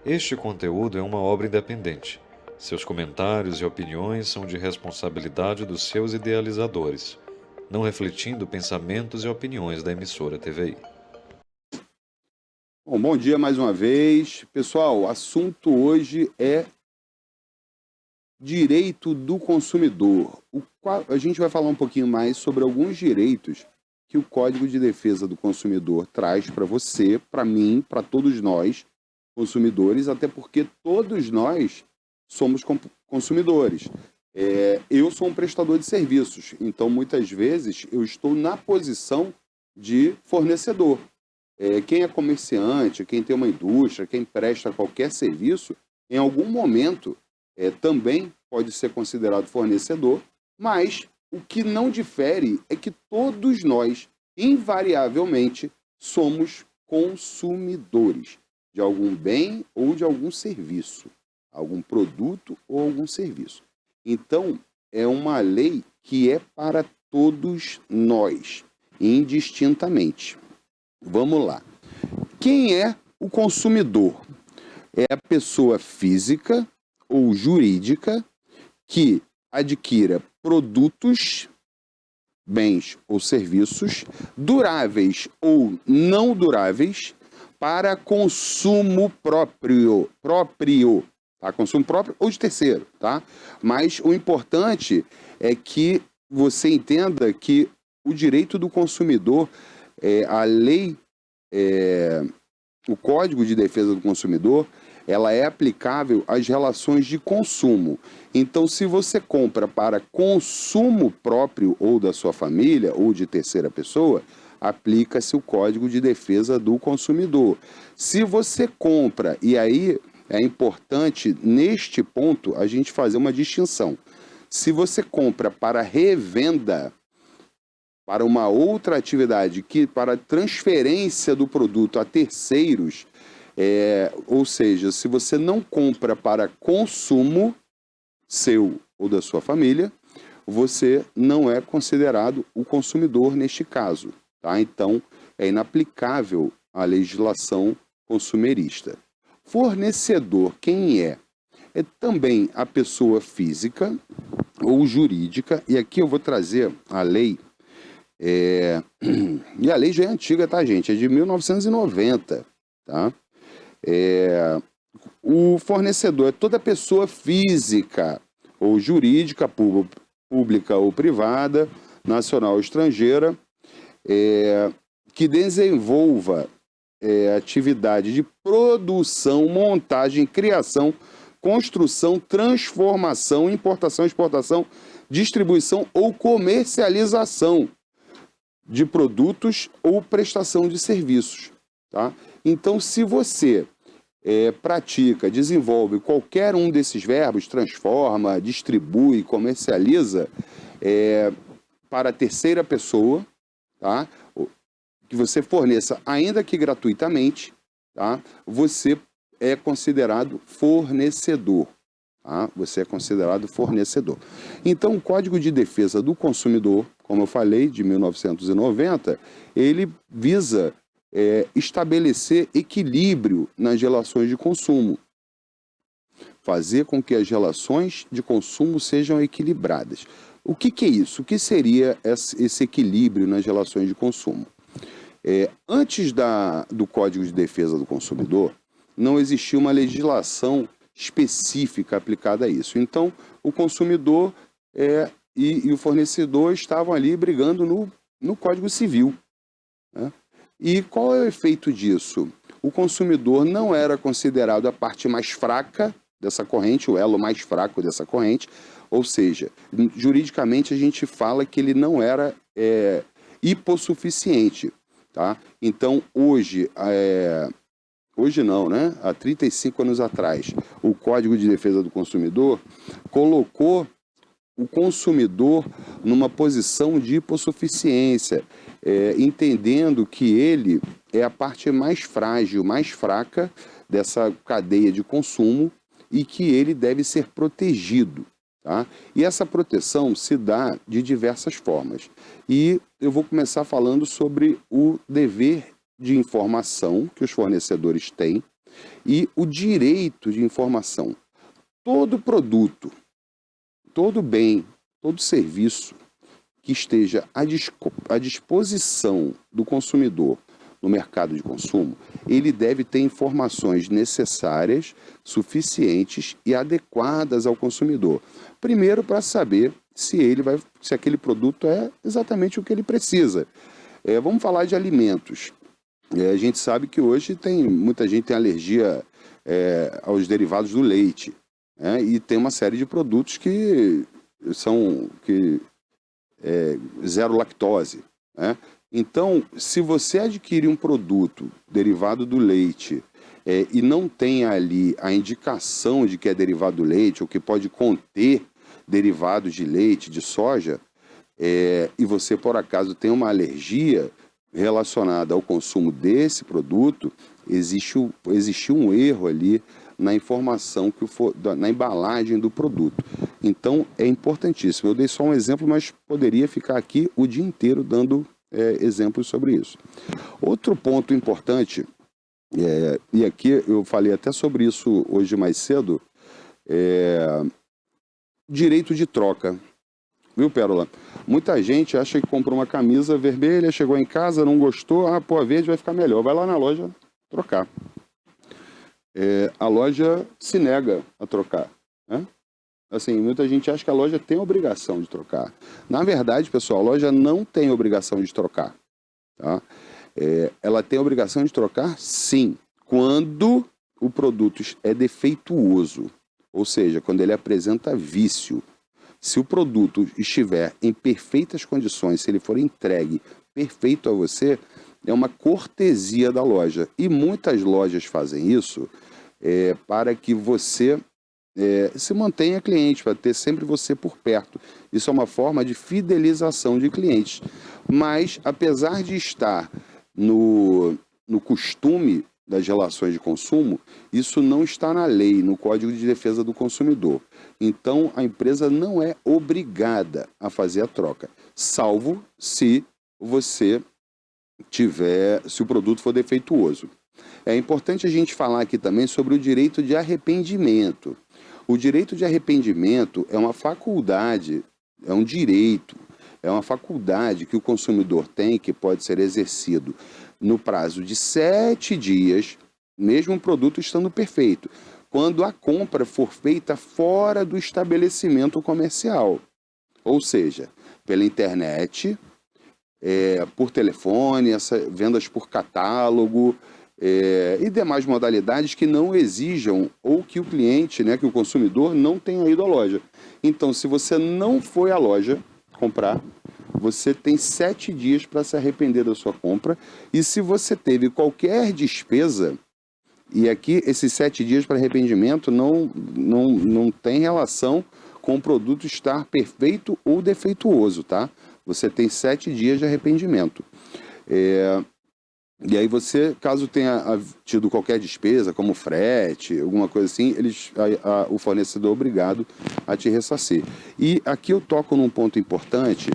Este conteúdo é uma obra independente. Seus comentários e opiniões são de responsabilidade dos seus idealizadores, não refletindo pensamentos e opiniões da emissora TVI. Bom dia mais uma vez. Pessoal, o assunto hoje é direito do consumidor. A gente vai falar um pouquinho mais sobre alguns direitos que o Código de Defesa do Consumidor traz para você, para mim, para todos nós, consumidores, até porque todos nós somos consumidores. Eu sou um prestador de serviços, então muitas vezes eu estou na posição de fornecedor. Quem é comerciante, quem tem uma indústria, quem presta qualquer serviço, em algum momento também pode ser considerado fornecedor, mas o que não difere é que todos nós, invariavelmente, somos consumidores de algum bem ou de algum serviço, algum produto ou algum serviço. Então, é uma lei que é para todos nós, indistintamente. Vamos lá. Quem é o consumidor? É a pessoa física ou jurídica que adquira produtos, bens ou serviços duráveis ou não duráveis para consumo próprio, tá? Consumo próprio ou de terceiro, tá? Mas o importante é que você entenda que o direito do consumidor, a lei, o Código de Defesa do Consumidor, ela é aplicável às relações de consumo. Então, se você compra para consumo próprio ou da sua família ou de terceira pessoa, aplica-se o Código de Defesa do Consumidor. Se você compra, e aí é importante neste ponto a gente fazer uma distinção. Se você compra para revenda, para uma outra atividade, que para transferência do produto a terceiros, ou seja, se você não compra para consumo seu ou da sua família, você não é considerado o consumidor neste caso, tá? Então, é inaplicável a legislação consumerista. Fornecedor, quem é? É também a pessoa física ou jurídica, e aqui eu vou trazer a lei, e a lei já é antiga, tá, gente? É de 1990, tá? O fornecedor é toda pessoa física ou jurídica, pública ou privada, nacional ou estrangeira, que desenvolva atividade de produção, montagem, criação, construção, transformação, importação, exportação, distribuição ou comercialização de produtos ou prestação de serviços, tá? Então, se você pratica, desenvolve qualquer um desses verbos, transforma, distribui, comercializa, para a terceira pessoa, tá? Que você forneça, ainda que gratuitamente, tá? Você é considerado fornecedor. Tá? Você é considerado fornecedor. Então, o Código de Defesa do Consumidor, como eu falei, de 1990, ele visa estabelecer equilíbrio nas relações de consumo, fazer com que as relações de consumo sejam equilibradas. O que é isso? O que seria esse equilíbrio nas relações de consumo? Antes do Código de Defesa do Consumidor, não existia uma legislação específica aplicada a isso. Então, o consumidor e o fornecedor estavam ali brigando no Código Civil, né? E qual é o efeito disso? O consumidor não era considerado a parte mais fraca dessa corrente, o elo mais fraco dessa corrente, ou seja, juridicamente a gente fala que ele não era hipossuficiente, tá? Então, hoje não, né? Há 35 anos atrás, o Código de Defesa do Consumidor colocou o consumidor numa posição de hipossuficiência, entendendo que ele é a parte mais frágil, mais fraca dessa cadeia de consumo e que ele deve ser protegido, tá? E essa proteção se dá de diversas formas. E eu vou começar falando sobre o dever de informação que os fornecedores têm, E o direito de informação. Todo produto, todo bem, todo serviço que esteja à disposição do consumidor no mercado de consumo, ele deve ter informações necessárias, suficientes e adequadas ao consumidor. Primeiro, para saber se aquele produto é exatamente o que ele precisa. Vamos falar de alimentos. A gente sabe que hoje muita gente tem alergia aos derivados do leite, né? E tem uma série de produtos que são zero lactose, né? Então, se você adquire um produto derivado do leite e não tem ali a indicação de que é derivado do leite ou que pode conter derivados de leite, de soja, e você por acaso tem uma alergia relacionada ao consumo desse produto, existe um erro ali na informação na embalagem do produto. Então é importantíssimo. Eu dei só um exemplo, mas poderia ficar aqui o dia inteiro dando exemplos sobre isso. Outro ponto importante, e aqui eu falei até sobre isso hoje mais cedo, direito de troca. Viu, Pérola? Muita gente acha que comprou uma camisa vermelha, chegou em casa, não gostou, a verde vai ficar melhor. Vai lá na loja trocar. A loja se nega a trocar, né? Assim, muita gente acha que a loja tem obrigação de trocar. Na verdade, pessoal, a loja não tem obrigação de trocar, tá? Ela tem obrigação de trocar, sim, quando o produto é defeituoso, ou seja, quando ele apresenta vício. Se o produto estiver em perfeitas condições, se ele for entregue perfeito a você, é uma cortesia da loja. E muitas lojas fazem isso para que você se mantenha cliente, para ter sempre você por perto. Isso é uma forma de fidelização de clientes. Mas, apesar de estar no costume das relações de consumo, isso não está na lei, no Código de Defesa do Consumidor. Então, a empresa não é obrigada a fazer a troca, salvo se o produto for defeituoso. É importante a gente falar aqui também sobre o direito de arrependimento. O direito de arrependimento é uma faculdade, é um direito, é uma faculdade que o consumidor tem, que pode ser exercido no prazo de 7 dias, mesmo o produto estando perfeito, quando a compra for feita fora do estabelecimento comercial. Ou seja, pela internet, por telefone, vendas por catálogo e demais modalidades que não exijam ou que o cliente, que o consumidor não tenha ido à loja. Então, se você não foi à loja comprar, você tem 7 dias para se arrepender da sua compra. E se você teve qualquer despesa, e aqui esses 7 dias para arrependimento não tem relação com o produto estar perfeito ou defeituoso, tá? Você tem 7 dias de arrependimento. E aí você, caso tenha tido qualquer despesa, como frete, alguma coisa assim, o fornecedor é obrigado a te ressarcir. E aqui eu toco num ponto importante,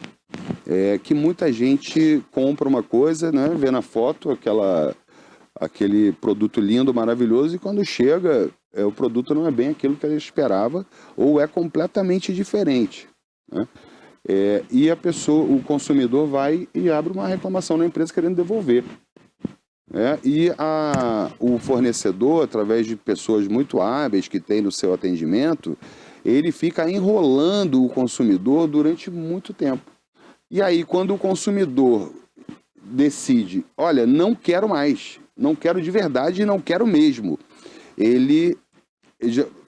que muita gente compra uma coisa, né, vê na foto aquele produto lindo, maravilhoso, e quando chega, o produto não é bem aquilo que ele esperava, ou é completamente diferente, né? E o consumidor vai e abre uma reclamação na empresa querendo devolver. E o fornecedor, através de pessoas muito hábeis que tem no seu atendimento, ele fica enrolando o consumidor durante muito tempo. E aí, quando o consumidor decide, olha, não quero mais, não quero de verdade e não quero mesmo,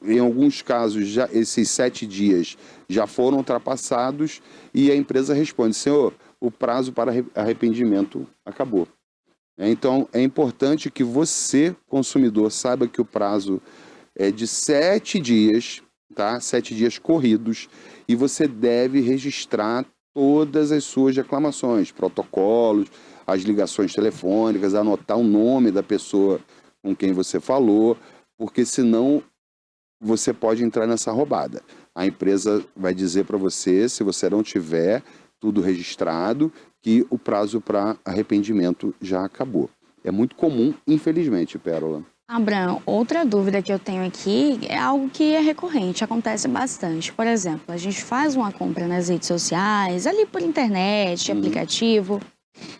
em alguns casos, esses 7 dias já foram ultrapassados e a empresa responde, senhor, o prazo para arrependimento acabou. Então, é importante que você, consumidor, saiba que o prazo é de 7 dias, tá? 7 dias corridos, e você deve registrar todas as suas reclamações, protocolos, as ligações telefônicas, anotar o nome da pessoa com quem você falou, porque senão você pode entrar nessa roubada. A empresa vai dizer para você, se você não tiver tudo registrado, que o prazo para arrependimento já acabou. É muito comum, infelizmente, Pérola. Abraham, outra dúvida que eu tenho aqui é algo que é recorrente, acontece bastante. Por exemplo, a gente faz uma compra nas redes sociais, ali por internet, aplicativo.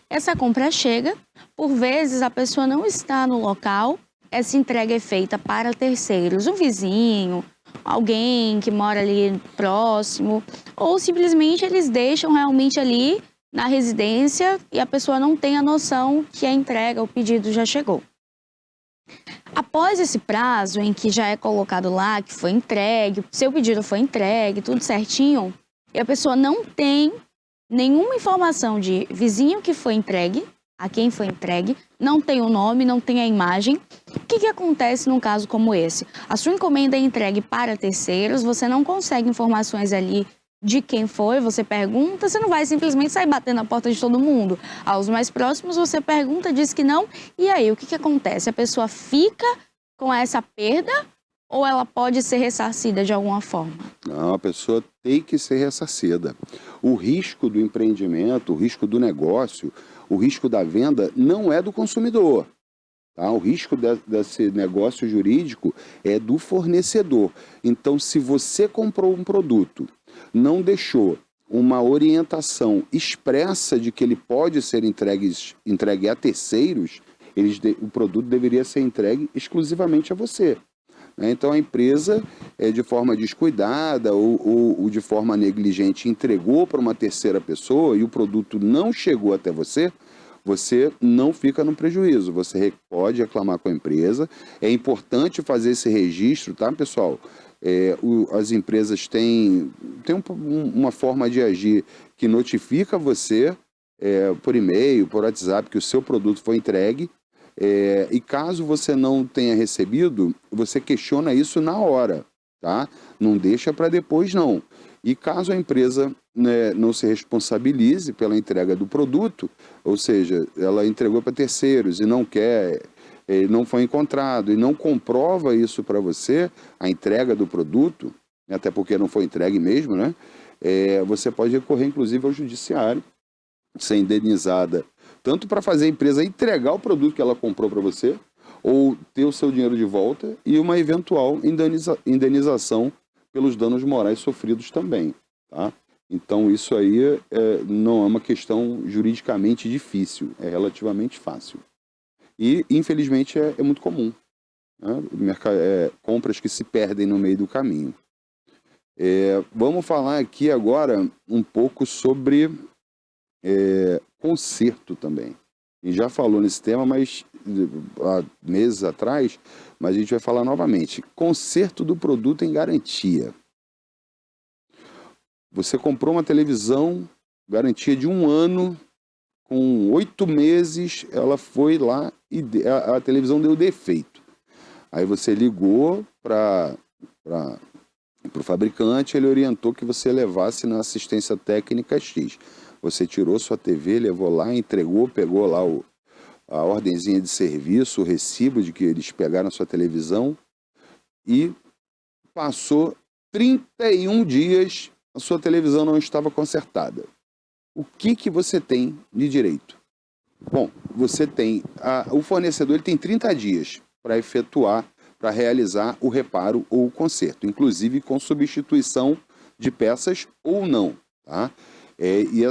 Essa compra chega, por vezes a pessoa não está no local, essa entrega é feita para terceiros, um vizinho, alguém que mora ali próximo, ou simplesmente eles deixam realmente ali na residência e a pessoa não tem a noção que a entrega, o pedido já chegou. Após esse prazo em que já é colocado lá que foi entregue, seu pedido foi entregue, tudo certinho, e a pessoa não tem nenhuma informação de vizinho que foi entregue, a quem foi entregue, não tem o nome, não tem a imagem. O que acontece num caso como esse? A sua encomenda é entregue para terceiros, você não consegue informações ali de quem foi, você pergunta, você não vai simplesmente sair batendo na porta de todo mundo. Aos mais próximos você pergunta, diz que não, e aí o que acontece? A pessoa fica com essa perda ou ela pode ser ressarcida de alguma forma? Não, a pessoa tem que ser ressarcida. O risco do empreendimento, o risco do negócio, o risco da venda não é do consumidor. Tá? O risco desse negócio jurídico é do fornecedor. Então, se você comprou um produto, não deixou uma orientação expressa de que ele pode ser entregue a terceiros, o produto deveria ser entregue exclusivamente a você. Então a empresa, de forma descuidada ou de forma negligente, entregou para uma terceira pessoa e o produto não chegou até você, você não fica no prejuízo, você pode reclamar com a empresa. É importante fazer esse registro, tá, pessoal? As empresas têm uma forma de agir que notifica você por e-mail, por WhatsApp, que o seu produto foi entregue. E caso você não tenha recebido, você questiona isso na hora, tá? Não deixa para depois, não. E caso a empresa, né, não se responsabilize pela entrega do produto, ou seja, ela entregou para terceiros e não quer, não foi encontrado e não comprova isso para você, a entrega do produto, até porque não foi entregue mesmo, né? Você pode recorrer, inclusive, ao judiciário, ser indenizada, tanto para fazer a empresa entregar o produto que ela comprou para você, ou ter o seu dinheiro de volta, e uma eventual indenização pelos danos morais sofridos também. Tá? Então isso aí não é uma questão juridicamente difícil, é relativamente fácil. E infelizmente é muito comum. Né? Compras que se perdem no meio do caminho. Vamos falar aqui agora um pouco sobre conserto também. A gente já falou nesse tema, mas há meses atrás, mas a gente vai falar novamente. Conserto do produto em garantia. Você comprou uma televisão, garantia de 1 ano, com 8 meses, ela foi lá e a televisão deu defeito. Aí você ligou para o fabricante, ele orientou que você levasse na assistência técnica X. Você tirou sua TV, levou lá, entregou, pegou lá a ordenzinha de serviço, o recibo de que eles pegaram a sua televisão e passou 31 dias, a sua televisão não estava consertada. O que você tem de direito? Bom, você tem, o fornecedor ele tem 30 dias para efetuar, para realizar o reparo ou o conserto, inclusive com substituição de peças ou não, tá? E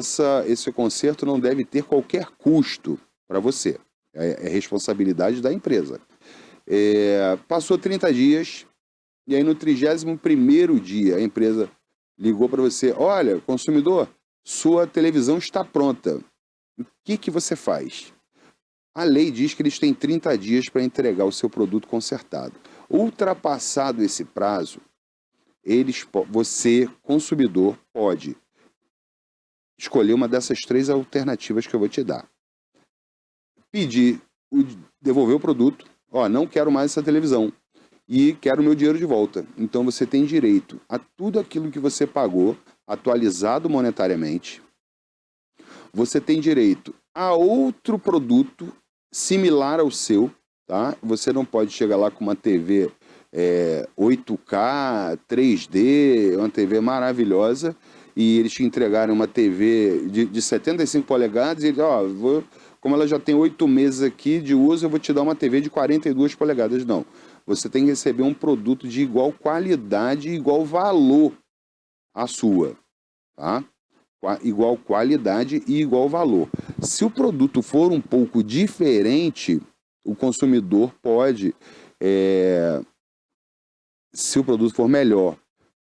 esse conserto não deve ter qualquer custo para você. É responsabilidade da empresa. Passou 30 dias, e aí no 31º dia a empresa ligou para você: olha, consumidor, sua televisão está pronta. O que você faz? A lei diz que eles têm 30 dias para entregar o seu produto consertado. Ultrapassado esse prazo, você, consumidor, pode escolher uma dessas 3 alternativas que eu vou te dar. Devolver o produto, não quero mais essa televisão e quero o meu dinheiro de volta. Então você tem direito a tudo aquilo que você pagou, atualizado monetariamente. Você tem direito a outro produto similar ao seu, tá? Você não pode chegar lá com uma TV 8K, 3D, uma TV maravilhosa, e eles te entregarem uma TV de 75 polegadas e vou como ela já tem 8 meses aqui de uso, eu vou te dar uma TV de 42 polegadas. Não. Você tem que receber um produto de igual qualidade e igual valor à sua, tá? Igual qualidade e igual valor. Se o produto for um pouco diferente, o consumidor pode, se o produto for melhor,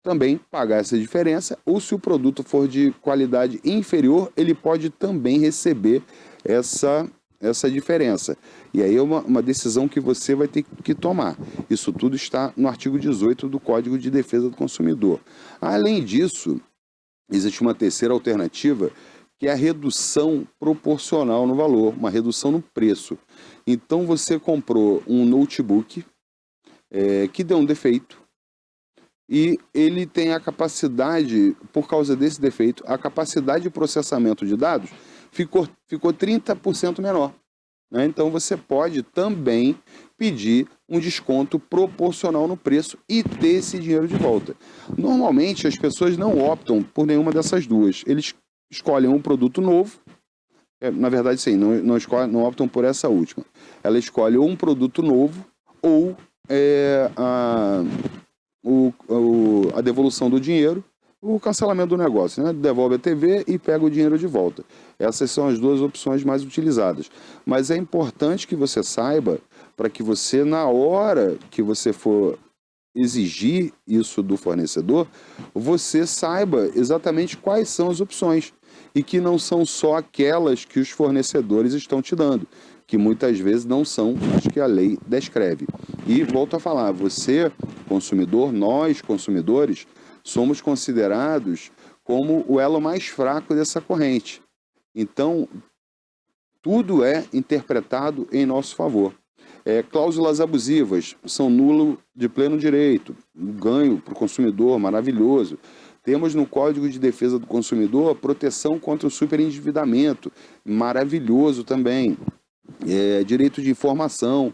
também pagar essa diferença, ou se o produto for de qualidade inferior, ele pode também receber essa diferença. E aí é uma decisão que você vai ter que tomar. Isso tudo está no artigo 18 do Código de Defesa do Consumidor. Além disso, existe uma terceira alternativa, que é a redução proporcional no valor, uma redução no preço. Então você comprou um notebook que deu um defeito, e ele tem a capacidade, por causa desse defeito, a capacidade de processamento de dados ficou 30% menor. Né? Então você pode também pedir um desconto proporcional no preço e ter esse dinheiro de volta. Normalmente as pessoas não optam por nenhuma dessas duas. Eles escolhem um produto novo, na verdade sim, não optam por essa última. Ela escolhe ou um produto novo ou a devolução do dinheiro, o cancelamento do negócio, né? Devolve a TV e pega o dinheiro de volta. Essas são as duas opções mais utilizadas. Mas é importante que você saiba, para que você, na hora que você for exigir isso do fornecedor, você saiba exatamente quais são as opções e que não são só aquelas que os fornecedores estão te dando, que muitas vezes não são as que a lei descreve. E volto a falar, você, consumidor, nós, consumidores, somos considerados como o elo mais fraco dessa corrente. Então, tudo é interpretado em nosso favor. Cláusulas abusivas são nulo de pleno direito, um ganho para o consumidor maravilhoso. Temos no Código de Defesa do Consumidor a proteção contra o superendividamento, maravilhoso também. Direito de informação,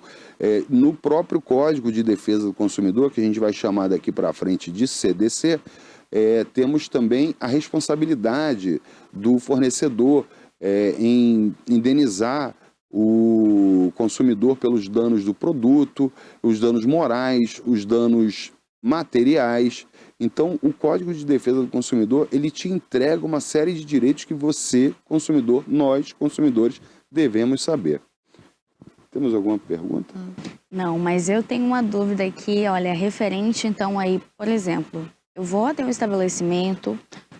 no próprio Código de Defesa do Consumidor, que a gente vai chamar daqui para frente de CDC, temos também a responsabilidade do fornecedor em indenizar o consumidor pelos danos do produto, os danos morais, os danos materiais. Então, o Código de Defesa do Consumidor, ele te entrega uma série de direitos que você, consumidor, nós, consumidores, devemos saber. Temos alguma pergunta? Não, mas eu tenho uma dúvida aqui, olha, referente então aí, por exemplo, eu vou até um estabelecimento,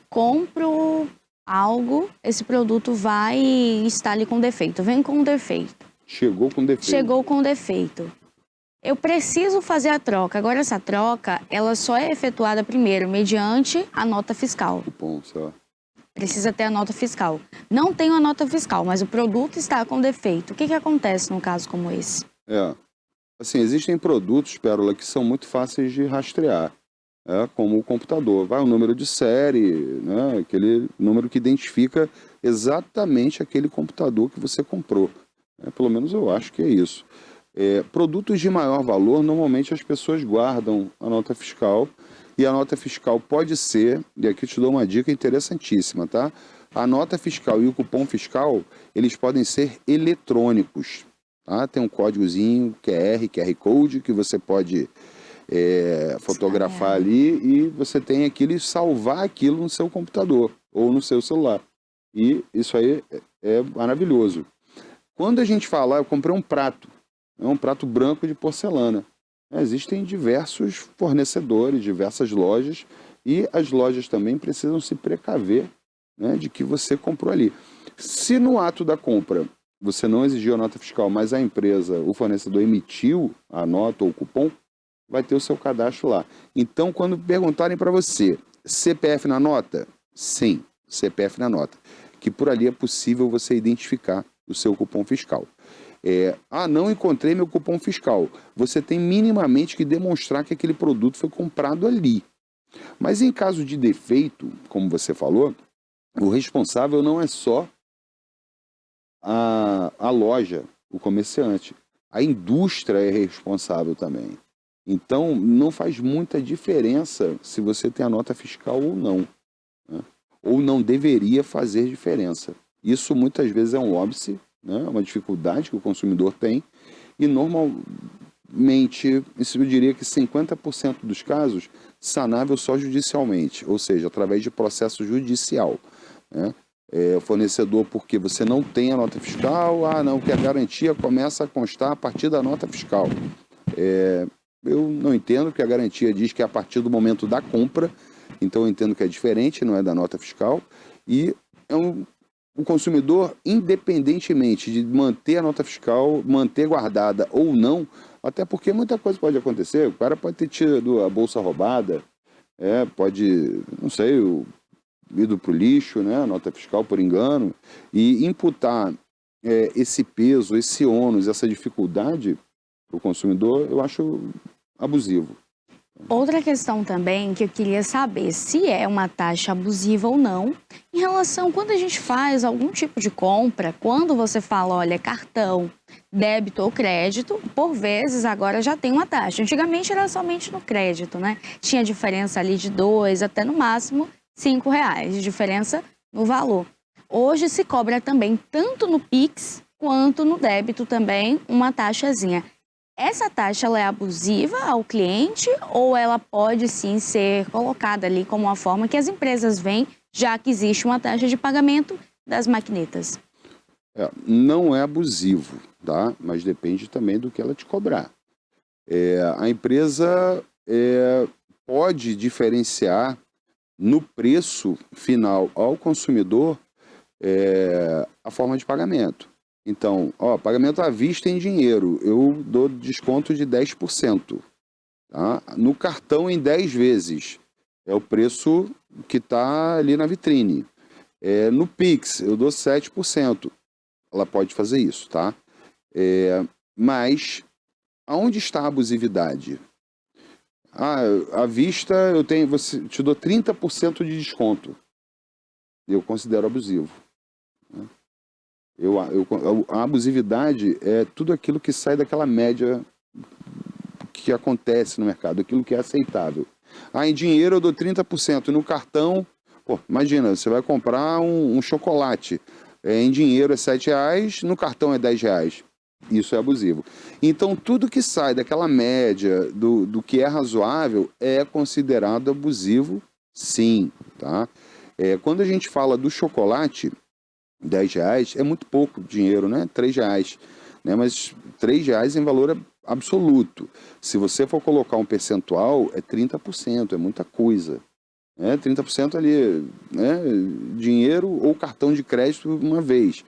compro algo, esse produto vai estar ali com defeito, vem com defeito. Chegou com defeito. Chegou com defeito. Eu preciso fazer a troca. Agora, essa troca, ela só é efetuada primeiro mediante a nota fiscal. Bom, só. Precisa ter a nota fiscal. Não tenho a nota fiscal, mas o produto está com defeito. O que acontece num caso como esse? Assim, existem produtos, Pérola, que são muito fáceis de rastrear, como o computador. Vai o número de série, né, aquele número que identifica exatamente aquele computador que você comprou. Pelo menos eu acho que é isso. Produtos de maior valor, normalmente as pessoas guardam a nota fiscal, e a nota fiscal pode ser, e aqui te dou uma dica interessantíssima, tá? A nota fiscal e o cupom fiscal, eles podem ser eletrônicos, tá? Tem um códigozinho QR Code, que você pode fotografar ali, e você tem aquilo e salvar aquilo no seu computador ou no seu celular. E isso aí é maravilhoso. Quando a gente fala, eu comprei um prato branco de porcelana. Existem diversos fornecedores, diversas lojas, e as lojas também precisam se precaver, né, de que você comprou ali. Se no ato da compra você não exigiu a nota fiscal, mas a empresa, o fornecedor emitiu a nota ou o cupom, vai ter o seu cadastro lá. Então, quando perguntarem para você, CPF na nota? Sim, CPF na nota. Que por ali é possível você identificar o seu cupom fiscal. Não encontrei meu cupom fiscal. Você tem minimamente que demonstrar que aquele produto foi comprado ali. Mas em caso de defeito, como você falou, o responsável não é só a loja, o comerciante. A indústria é responsável também. Então, não faz muita diferença se você tem a nota fiscal ou não, né? Ou não deveria fazer diferença. Isso muitas vezes é um óbice né? Uma dificuldade que o consumidor tem, e normalmente, isso eu diria que 50% dos casos, sanável só judicialmente, ou seja, através de processo judicial, né? O fornecedor, porque você não tem a nota fiscal, não, que a garantia começa a constar a partir da nota fiscal. Eu não entendo, que a garantia diz que é a partir do momento da compra, então eu entendo que é diferente, não é da nota fiscal, e o consumidor, independentemente de manter a nota fiscal, manter guardada ou não, até porque muita coisa pode acontecer, o cara pode ter tido a bolsa roubada, pode, não sei, ido para o lixo, né, a nota fiscal por engano, e imputar esse peso, esse ônus, essa dificuldade para o consumidor, eu acho abusivo. Outra questão também que eu queria saber se é uma taxa abusiva ou não, em relação quando a gente faz algum tipo de compra, quando você fala, olha, cartão, débito ou crédito, por vezes agora já tem uma taxa. Antigamente era somente no crédito, né? Tinha diferença ali de 2 até no máximo R$ 5 de diferença no valor. Hoje se cobra também tanto no Pix quanto no débito também uma taxazinha. Essa taxa ela é abusiva ao cliente ou ela pode sim ser colocada ali como uma forma que as empresas veem, já que existe uma taxa de pagamento das maquinetas? Não é abusivo, tá? Mas depende também do que ela te cobrar. A empresa pode diferenciar no preço final ao consumidor a forma de pagamento. Então, pagamento à vista em dinheiro, eu dou desconto de 10%. Tá? No cartão em 10 vezes, é o preço que está ali na vitrine. No Pix, eu dou 7%. Ela pode fazer isso, tá? Mas, aonde está a abusividade? À vista, te dou 30% de desconto. Eu considero abusivo. Né? A abusividade é tudo aquilo que sai daquela média que acontece no mercado, aquilo que é aceitável. Em dinheiro eu dou 30%, no cartão, imagina, você vai comprar um chocolate, em dinheiro é R$7, no cartão é R$10. Isso é abusivo. Então, tudo que sai daquela média do que é razoável é considerado abusivo, sim, tá? Quando a gente fala do chocolate, R$10 é muito pouco dinheiro, né? R$3, né? Mas R$3 em valor absoluto. Se você for colocar um percentual, é 30%, é muita coisa. 30% ali, né? Dinheiro ou cartão de crédito uma vez.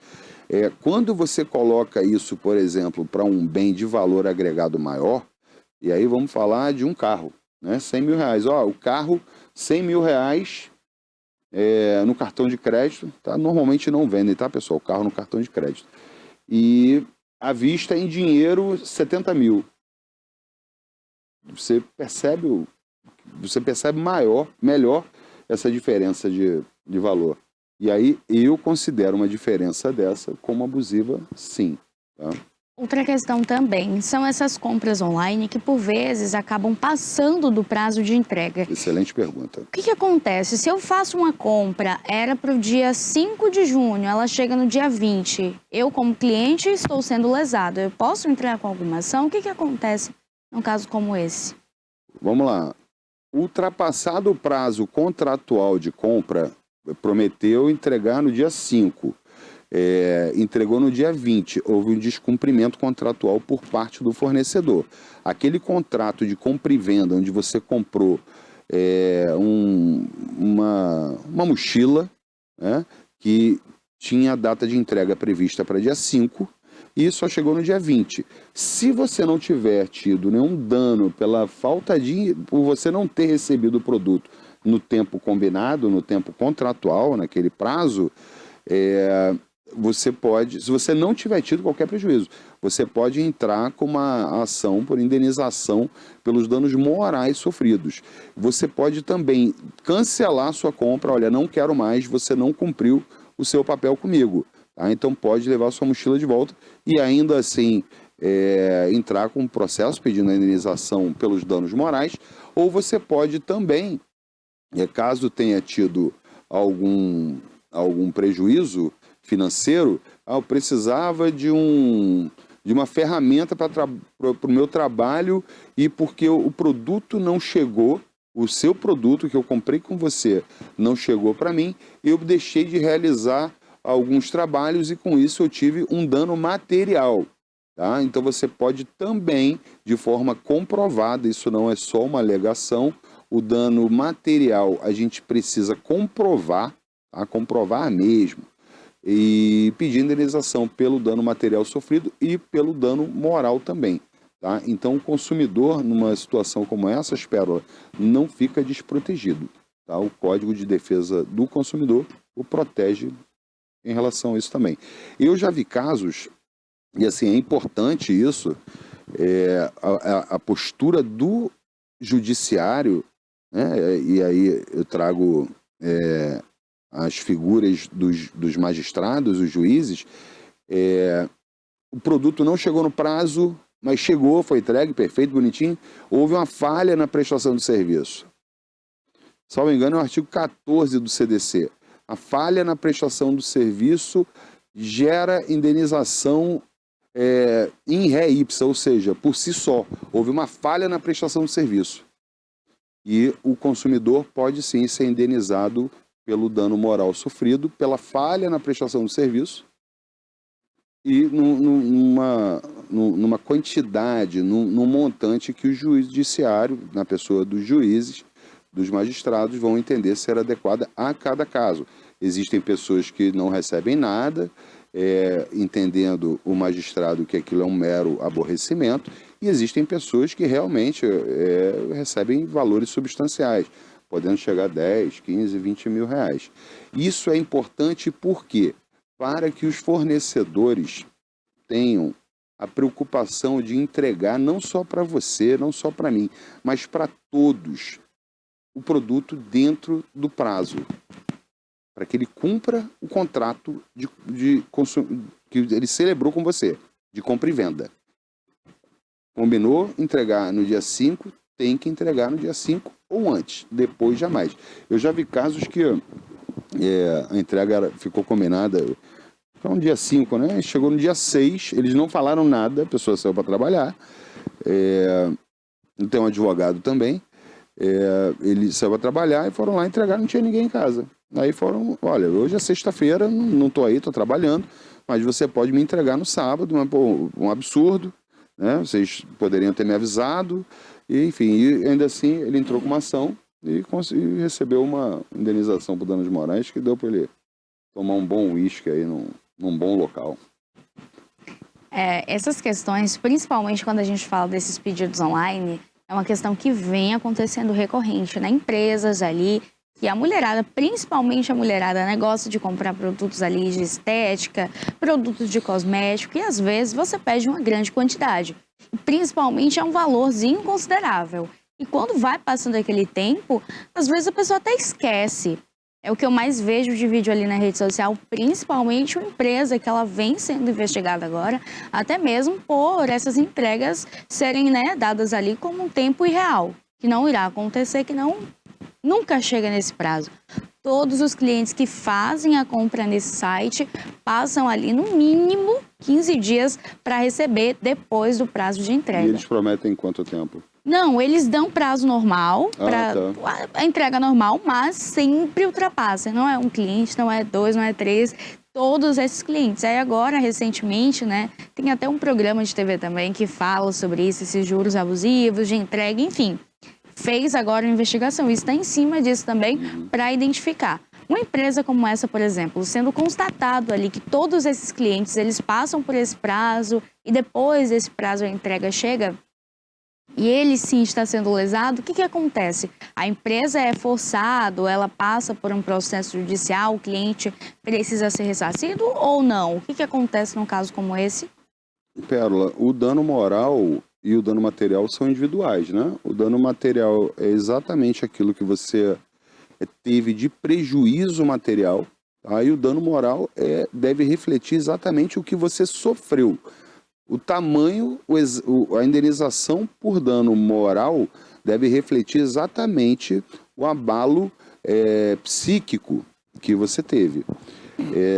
Quando você coloca isso, por exemplo, para um bem de valor agregado maior, e aí vamos falar de um carro, né? R$100 mil. O carro, R$100 mil no cartão de crédito, tá? Normalmente não vendem, tá, pessoal? O carro no cartão de crédito. E à vista em dinheiro, 70 mil. Você percebe melhor essa diferença de valor. E aí eu considero uma diferença dessa como abusiva, sim. Tá? Outra questão também são essas compras online que, por vezes, acabam passando do prazo de entrega. Excelente pergunta. O que acontece? Se eu faço uma compra, era para o dia 5 de junho, ela chega no dia 20. Eu, como cliente, estou sendo lesado. Eu posso entrar com alguma ação? O que acontece num caso como esse? Vamos lá. Ultrapassado o prazo contratual de compra, prometeu entregar no dia 5. Entregou no dia 20, houve um descumprimento contratual por parte do fornecedor. Aquele contrato de compra e venda, onde você comprou uma mochila, né, que tinha a data de entrega prevista para dia 5 e só chegou no dia 20. Se você não tiver tido nenhum dano por você não ter recebido o produto no tempo combinado, no tempo contratual, naquele prazo, você pode, se você não tiver tido qualquer prejuízo, você pode entrar com uma ação por indenização pelos danos morais sofridos. Você pode também cancelar sua compra, olha, não quero mais, você não cumpriu o seu papel comigo. Tá? Então pode levar sua mochila de volta e ainda assim entrar com um processo pedindo a indenização pelos danos morais, ou você pode também, caso tenha tido algum prejuízo financeiro, eu precisava de uma ferramenta para o meu trabalho e porque o produto não chegou, o seu produto que eu comprei com você não chegou para mim, eu deixei de realizar alguns trabalhos e com isso eu tive um dano material. Tá? Então você pode também, de forma comprovada, isso não é só uma alegação, o dano material a gente precisa comprovar, tá? Comprovar mesmo, e pedir indenização pelo dano material sofrido e pelo dano moral também. Tá? Então o consumidor, numa situação como essa, Pérola, não fica desprotegido. Tá? O Código de Defesa do Consumidor o protege em relação a isso também. Eu já vi casos, e assim, é importante isso, a postura do judiciário, né? E aí eu trago as figuras dos magistrados, os juízes, o produto não chegou no prazo, mas chegou, foi entregue, perfeito, bonitinho, houve uma falha na prestação do serviço. Salvo engano, é o artigo 14 do CDC. A falha na prestação do serviço gera indenização in re ipsa, ou seja, por si só, houve uma falha na prestação do serviço. E o consumidor pode sim ser indenizado pelo dano moral sofrido, pela falha na prestação do serviço e numa quantidade, num montante que o juiz judiciário, na pessoa dos juízes, dos magistrados, vão entender ser adequada a cada caso. Existem pessoas que não recebem nada, entendendo o magistrado que aquilo é um mero aborrecimento, e existem pessoas que realmente recebem valores substanciais, podendo chegar a 10, 15, 20 mil reais. Isso é importante porque para que os fornecedores tenham a preocupação de entregar não só para você, não só para mim, mas para todos o produto dentro do prazo, para que ele cumpra o contrato que ele celebrou com você, de compra e venda. Combinou entregar no dia 5, tem que entregar no dia 5 ou antes, depois jamais. Eu já vi casos que a entrega ficou combinada para um dia 5, né? Chegou no dia 6, eles não falaram nada, a pessoa saiu para trabalhar, tem um advogado também, ele saiu para trabalhar e foram lá entregar, não tinha ninguém em casa. Aí foram, olha, hoje é sexta-feira, não estou aí, estou trabalhando, mas você pode me entregar no sábado, um absurdo, né? Vocês poderiam ter me avisado, e, enfim, e ainda assim ele entrou com uma ação e recebeu uma indenização por danos morais que deu para ele tomar um bom uísque aí num bom local. Essas questões, principalmente quando a gente fala desses pedidos online, é uma questão que vem acontecendo recorrente, né? Empresas ali, que a mulherada, principalmente a mulherada, né, gosta de comprar produtos ali de estética, produtos de cosmético, e às vezes você pede uma grande quantidade. E principalmente é um valorzinho considerável. E quando vai passando aquele tempo, às vezes a pessoa até esquece. É o que eu mais vejo de vídeo ali na rede social, principalmente uma empresa que ela vem sendo investigada agora, até mesmo por essas entregas serem, né, dadas ali como um tempo irreal, que não irá acontecer, que nunca chega nesse prazo. Todos os clientes que fazem a compra nesse site passam ali no mínimo 15 dias para receber depois do prazo de entrega. E eles prometem quanto tempo? Não, eles dão prazo normal para a entrega normal, mas sempre ultrapassa. Não é um cliente, não é 2, não é 3, todos esses clientes. Aí agora, recentemente, né, tem até um programa de TV também que fala sobre isso, esses juros abusivos de entrega, enfim. Fez agora uma investigação e está em cima disso também para identificar. Uma empresa como essa, por exemplo, sendo constatado ali que todos esses clientes, eles passam por esse prazo e depois desse prazo a entrega chega e ele sim está sendo lesado, o que acontece? A empresa é forçada, ela passa por um processo judicial, o cliente precisa ser ressarcido ou não? O que acontece num caso como esse? Pérola, o dano moral e o dano material são individuais, né? O dano material é exatamente aquilo que você teve de prejuízo material, tá? E o dano moral deve refletir exatamente o que você sofreu. O tamanho, a indenização por dano moral deve refletir exatamente o abalo psíquico que você teve.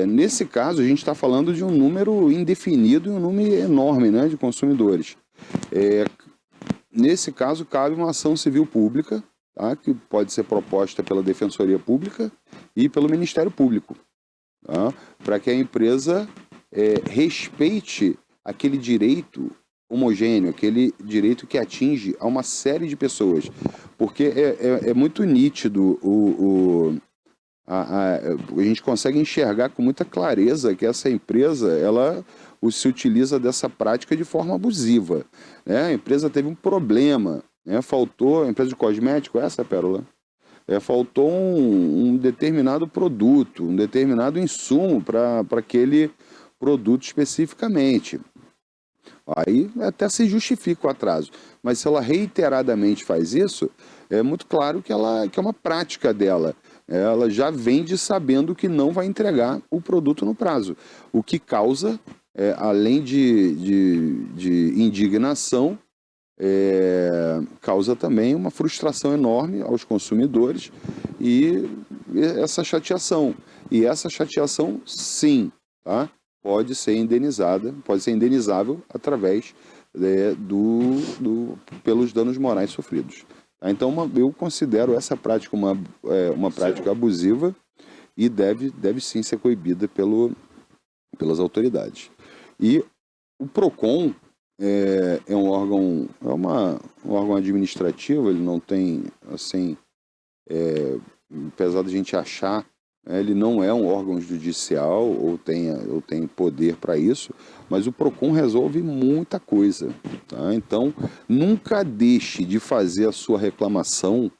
Nesse caso, a gente está falando de um número indefinido e um número enorme, né, de consumidores. Nesse caso, cabe uma ação civil pública, tá, que pode ser proposta pela Defensoria Pública e pelo Ministério Público, tá, para que a empresa respeite aquele direito homogêneo, aquele direito que atinge a uma série de pessoas. Porque é muito nítido, a gente consegue enxergar com muita clareza que essa empresa, ela se utiliza dessa prática de forma abusiva, né? A empresa teve um problema, né? Faltou, a empresa de cosmético, essa Pérola? Faltou um determinado produto, um determinado insumo para aquele produto especificamente. Aí até se justifica o atraso. Mas se ela reiteradamente faz isso, é muito claro que é uma prática dela. Ela já vende sabendo que não vai entregar o produto no prazo. O que causa, além de indignação, causa também uma frustração enorme aos consumidores e essa chateação. E essa chateação, sim, tá? Pode ser indenizada, pode ser indenizável através pelos danos morais sofridos. Tá? Então, eu considero essa prática uma prática abusiva e deve sim ser coibida pelas autoridades. E o PROCON é um órgão, um órgão administrativo, ele não tem, assim, apesar de a gente achar, ele não é um órgão judicial ou tem poder para isso, mas o PROCON resolve muita coisa. Tá? Então, nunca deixe de fazer a sua reclamação,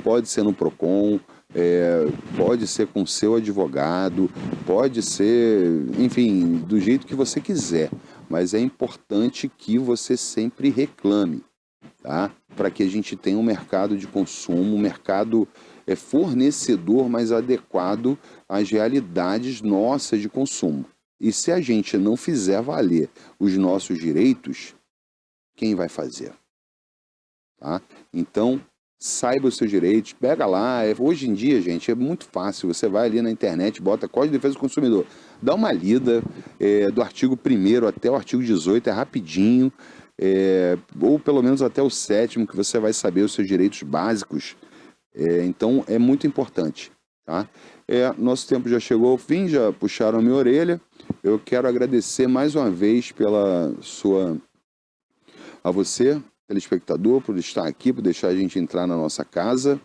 Pode ser no PROCON, pode ser com seu advogado, pode ser, enfim, do jeito que você quiser, mas é importante que você sempre reclame. Tá? Para que a gente tenha um mercado de consumo, um mercado fornecedor mais adequado às realidades nossas de consumo. E se a gente não fizer valer os nossos direitos, quem vai fazer? Tá? Então, saiba os seus direitos, pega lá. Hoje em dia, gente, é muito fácil. Você vai ali na internet, bota Código de Defesa do Consumidor, dá uma lida do artigo 1º até o artigo 18, é rapidinho. Ou pelo menos até o 7º, que você vai saber os seus direitos básicos. Então, é muito importante. Tá? Nosso tempo já chegou ao fim, já puxaram a minha orelha. Eu quero agradecer mais uma vez a você, telespectador, por estar aqui, por deixar a gente entrar na nossa casa.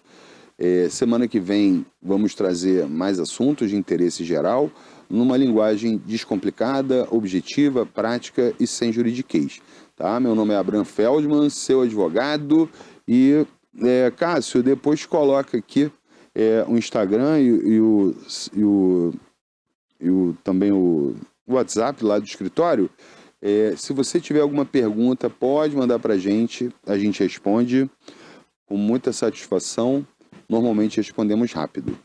Semana que vem vamos trazer mais assuntos de interesse geral, numa linguagem descomplicada, objetiva, prática e sem juridiquês. Tá? Meu nome é Abraham Feldman, seu advogado, e Cássio, depois coloca aqui o Instagram também o WhatsApp lá do escritório. Se você tiver alguma pergunta, pode mandar para a gente responde com muita satisfação, normalmente respondemos rápido.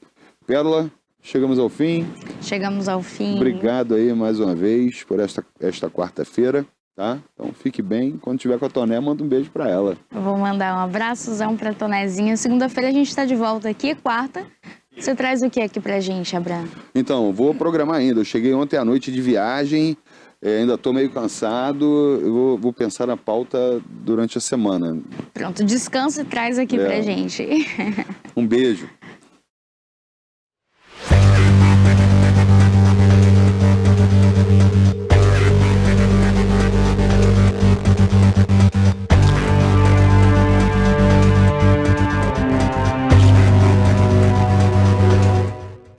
Pérola, chegamos ao fim. Chegamos ao fim. Obrigado aí mais uma vez por esta quarta-feira. Tá? Então fique bem. Quando tiver com a Toné, manda um beijo para ela. Eu vou mandar um abraçozão pra Tonézinha. Segunda-feira a gente tá de volta aqui, quarta. Você traz o que aqui pra gente, Abraham? Então, vou programar ainda. Eu cheguei ontem à noite de viagem, ainda tô meio cansado. Eu vou pensar na pauta durante a semana. Pronto, descansa e traz aqui pra gente. Um beijo.